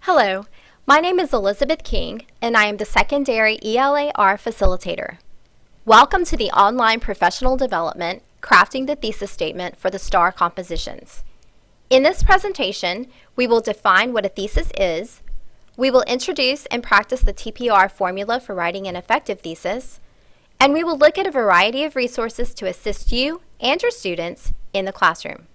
Hello, my name is Elizabeth King, and I am the Secondary ELAR Facilitator. Welcome to the online professional development, Crafting the Thesis Statement for the STAR compositions. In this presentation, we will define what a thesis is, we will introduce and practice the TPR formula for writing an effective thesis, and we will look at a variety of resources to assist you and your students in the classroom.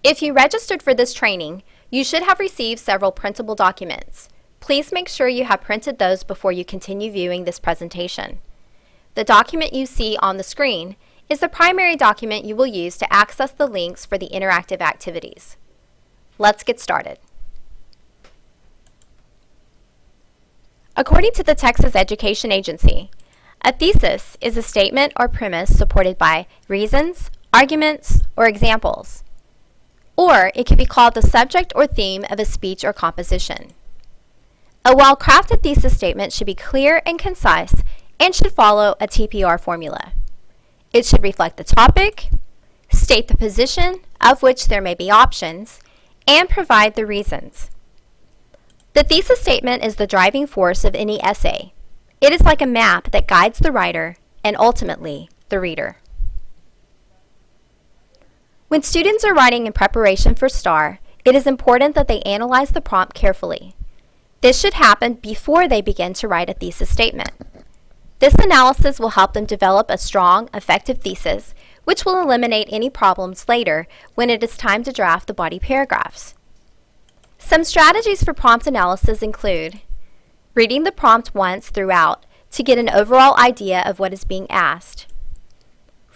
If you registered for this training, you should have received several printable documents. Please make sure you have printed those before you continue viewing this presentation. The document you see on the screen is the primary document you will use to access the links for the interactive activities. Let's get started. According to the Texas Education Agency, a thesis is a statement or premise supported by reasons, arguments, or examples. Or it can be called the subject or theme of a speech or composition. A well-crafted thesis statement should be clear and concise and should follow a TPR formula. It should reflect the topic, state the position, of which there may be options, and provide the reasons. The thesis statement is the driving force of any essay. It is like a map that guides the writer and ultimately the reader. When students are writing in preparation for STAR, it is important that they analyze the prompt carefully. This should happen before they begin to write a thesis statement. This analysis will help them develop a strong, effective thesis, which will eliminate any problems later when it is time to draft the body paragraphs. Some strategies for prompt analysis include reading the prompt once throughout to get an overall idea of what is being asked,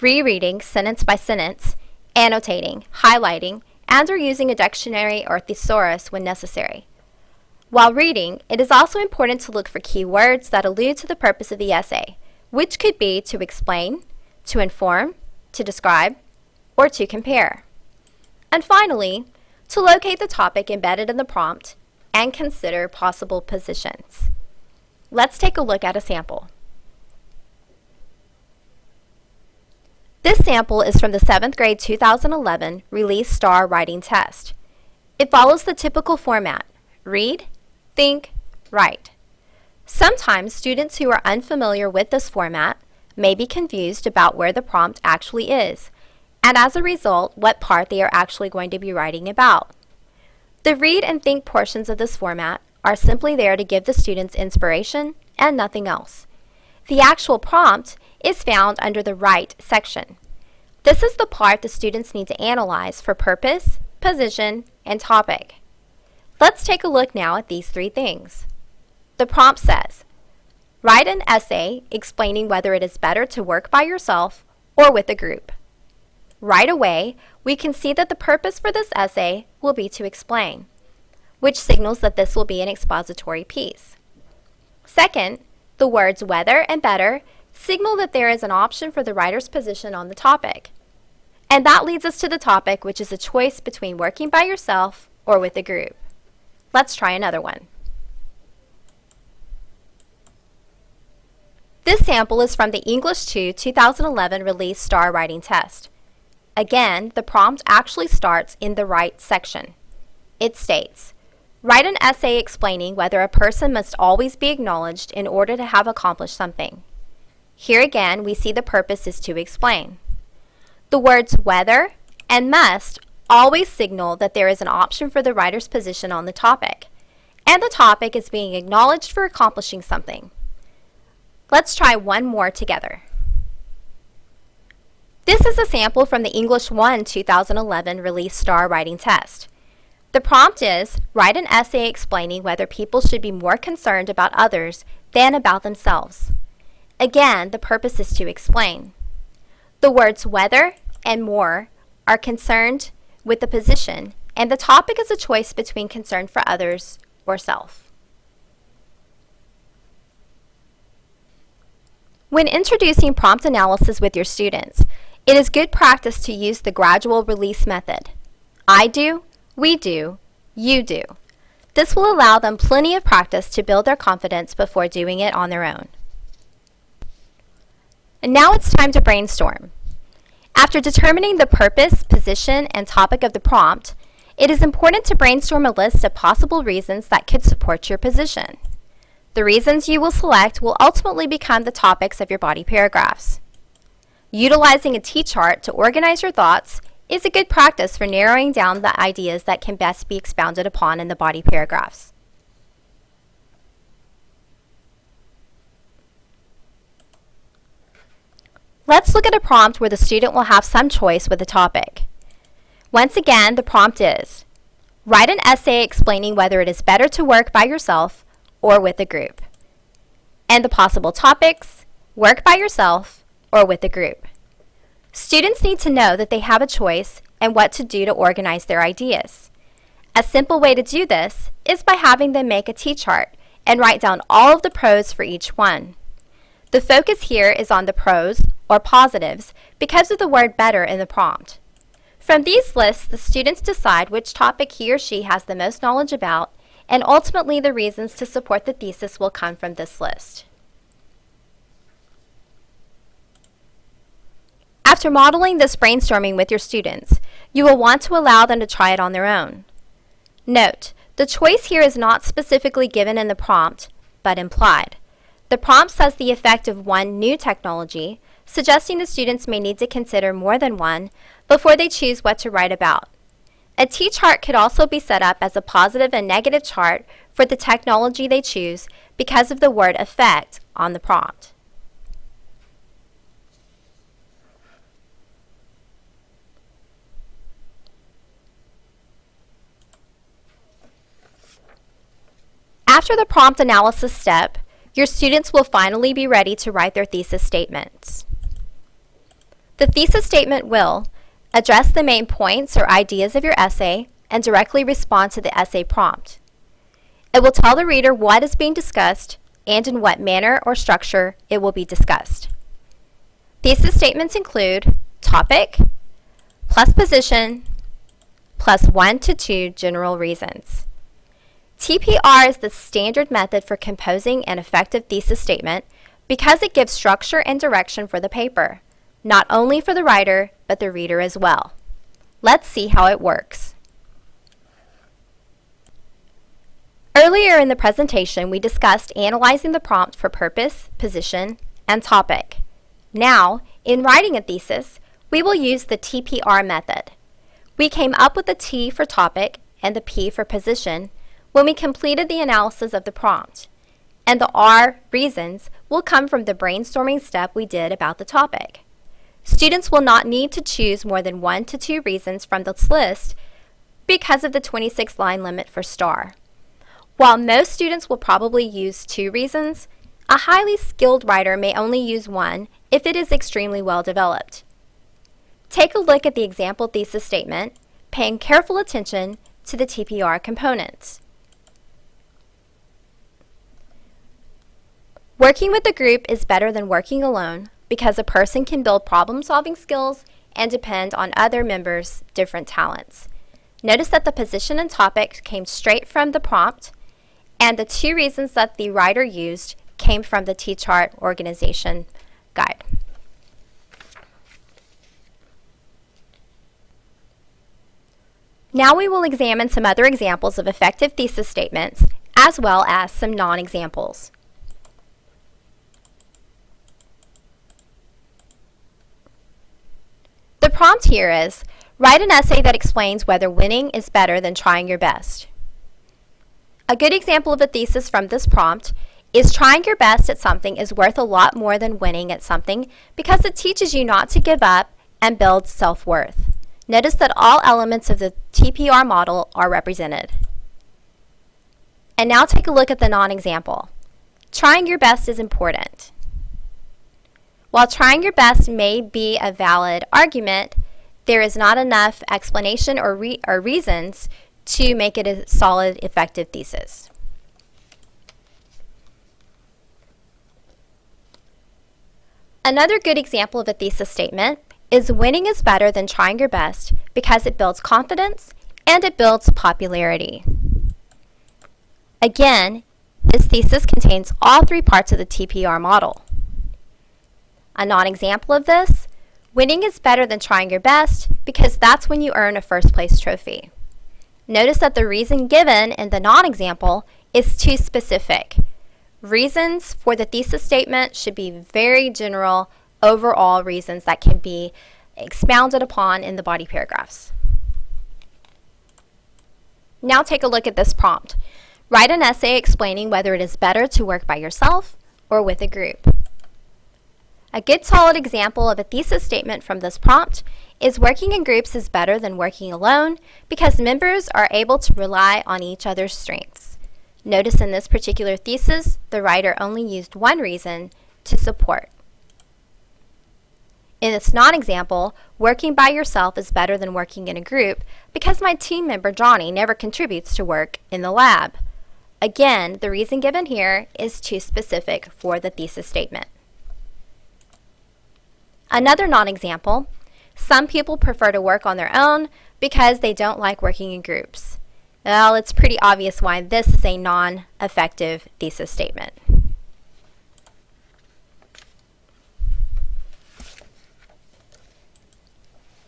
rereading sentence by sentence, annotating, highlighting, and or using a dictionary or thesaurus when necessary. While reading, it is also important to look for key words that allude to the purpose of the essay, which could be to explain, to inform, to describe, or to compare. And finally, to locate the topic embedded in the prompt and consider possible positions. Let's take a look at a sample. This sample is from the 7th grade 2011 Release STAR Writing Test. It follows the typical format: read, think, write. Sometimes students who are unfamiliar with this format may be confused about where the prompt actually is, and as a result, what part they are actually going to be writing about. The read and think portions of this format are simply there to give the students inspiration and nothing else. The actual prompt is found under the Write section. This is the part the students need to analyze for purpose, position, and topic. Let's take a look now at these three things. The prompt says, write an essay explaining whether it is better to work by yourself or with a group. Right away, we can see that the purpose for this essay will be to explain, which signals that this will be an expository piece. Second, the words whether and better signal that there is an option for the writer's position on the topic. And that leads us to the topic, which is a choice between working by yourself or with a group. Let's try another one. This sample is from the English 2 2011 Release STAR Writing Test. Again, the prompt actually starts in the Write section. It states, write an essay explaining whether a person must always be acknowledged in order to have accomplished something. Here again, we see the purpose is to explain. The words whether and must always signal that there is an option for the writer's position on the topic, and the topic is being acknowledged for accomplishing something. Let's try one more together. This is a sample from the English 1 2011 Release STAR Writing Test. The prompt is, write an essay explaining whether people should be more concerned about others than about themselves. Again, the purpose is to explain. The words whether and more are concerned with the position, and the topic is a choice between concern for others or self. When introducing prompt analysis with your students, it is good practice to use the gradual release method. I do, we do, you do. This will allow them plenty of practice to build their confidence before doing it on their own. And now it's time to brainstorm. After determining the purpose, position, and topic of the prompt, It is important to brainstorm a list of possible reasons that could support your position. The reasons you will select will ultimately become the topics of your body paragraphs. Utilizing a T-chart to organize your thoughts is a good practice for narrowing down the ideas that can best be expounded upon in the body paragraphs. Let's look at a prompt where the student will have some choice with a topic. Once again, the prompt is, write an essay explaining whether it is better to work by yourself or with a group. And the possible topics, work by yourself or with a group. Students need to know that they have a choice and what to do to organize their ideas. A simple way to do this is by having them make a T-chart and write down all of the pros for each one. The focus here is on the pros, or positives, because of the word better in the prompt. From these lists, the students decide which topic he or she has the most knowledge about, and ultimately the reasons to support the thesis will come from this list. After modeling this brainstorming with your students, you will want to allow them to try it on their own. Note, the choice here is not specifically given in the prompt, but implied. The prompt says the effect of one new technology, suggesting the students may need to consider more than one before they choose what to write about. A T-chart could also be set up as a positive and negative chart for the technology they choose because of the word effect on the prompt. After the prompt analysis step, your students will finally be ready to write their thesis statements. The thesis statement will address the main points or ideas of your essay and directly respond to the essay prompt. It will tell the reader what is being discussed and in what manner or structure it will be discussed. Thesis statements include topic plus position plus 1 to 2 general reasons. TPR is the standard method for composing an effective thesis statement because it gives structure and direction for the paper, not only for the writer, but the reader as well. Let's see how it works. Earlier in the presentation, we discussed analyzing the prompt for purpose, position, and topic. Now, in writing a thesis, we will use the TPR method. We came up with the T for topic and the P for position when we completed the analysis of the prompt, and the R, reasons, will come from the brainstorming step we did about the topic. Students will not need to choose more than 1 to 2 reasons from this list because of the 26-line limit for STAR. While most students will probably use 2 reasons, a highly skilled writer may only use 1 if it is extremely well developed. Take a look at the example thesis statement, paying careful attention to the TPR components. Working with a group is better than working alone because a person can build problem-solving skills and depend on other members' different talents. Notice that the position and topic came straight from the prompt, and the 2 reasons that the writer used came from the T-chart organization guide. Now we will examine some other examples of effective thesis statements, as well as some non-examples. The prompt here is, write an essay that explains whether winning is better than trying your best. A good example of a thesis from this prompt is trying your best at something is worth a lot more than winning at something because it teaches you not to give up and builds self-worth. Notice that all elements of the TPR model are represented. And now take a look at the non-example. Trying your best is important. While trying your best may be a valid argument, there is not enough explanation or reasons to make it a solid, effective thesis. Another good example of a thesis statement is winning is better than trying your best because it builds confidence and it builds popularity. Again, this thesis contains all 3 parts of the TPR model. A non-example of this, winning is better than trying your best because that's when you earn a first place trophy. Notice that the reason given in the non-example is too specific. Reasons for the thesis statement should be very general, overall reasons that can be expounded upon in the body paragraphs. Now take a look at this prompt. Write an essay explaining whether it is better to work by yourself or with a group. A good solid example of a thesis statement from this prompt is working in groups is better than working alone because members are able to rely on each other's strengths. Notice in this particular thesis, the writer only used one reason to support. In this non-example, working by yourself is better than working in a group because my team member Johnny never contributes to work in the lab. Again, the reason given here is too specific for the thesis statement. Another non-example, some people prefer to work on their own because they don't like working in groups. Well, it's pretty obvious why this is a non-effective thesis statement.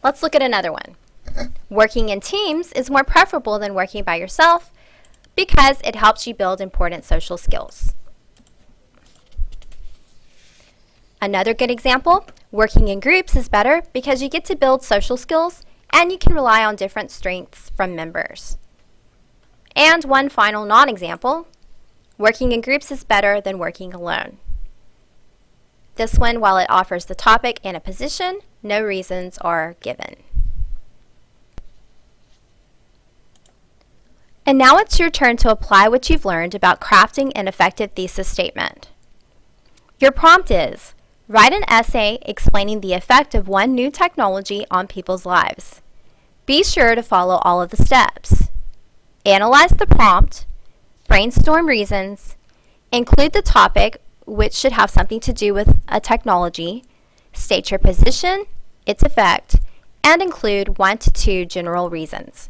Let's look at another one. Working in teams is more preferable than working by yourself because it helps you build important social skills. Another good example, working in groups is better because you get to build social skills and you can rely on different strengths from members. And one final non-example, working in groups is better than working alone. This one, while it offers the topic and a position, no reasons are given. And now it's your turn to apply what you've learned about crafting an effective thesis statement. Your prompt is, write an essay explaining the effect of one new technology on people's lives. Be sure to follow all of the steps. Analyze the prompt, brainstorm reasons, include the topic, which should have something to do with a technology, state your position, its effect, and include 1 to 2 general reasons.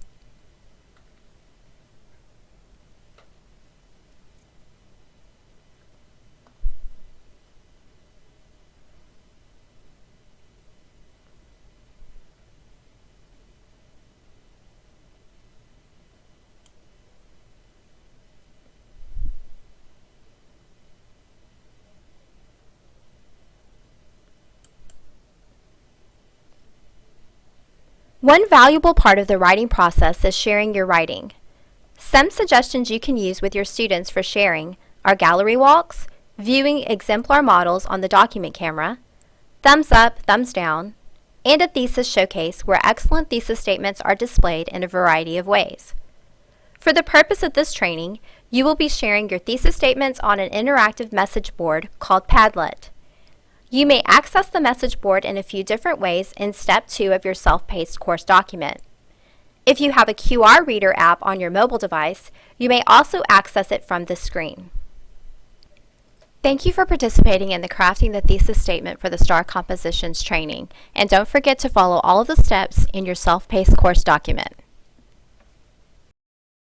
One valuable part of the writing process is sharing your writing. Some suggestions you can use with your students for sharing are gallery walks, viewing exemplar models on the document camera, thumbs up, thumbs down, and a thesis showcase where excellent thesis statements are displayed in a variety of ways. For the purpose of this training, you will be sharing your thesis statements on an interactive message board called Padlet. You may access the message board in a few different ways in Step 2 of your self-paced course document. If you have a QR reader app on your mobile device, you may also access it from this screen. Thank you for participating in the Crafting the Thesis Statement for the STAR Compositions training, and don't forget to follow all of the steps in your self-paced course document.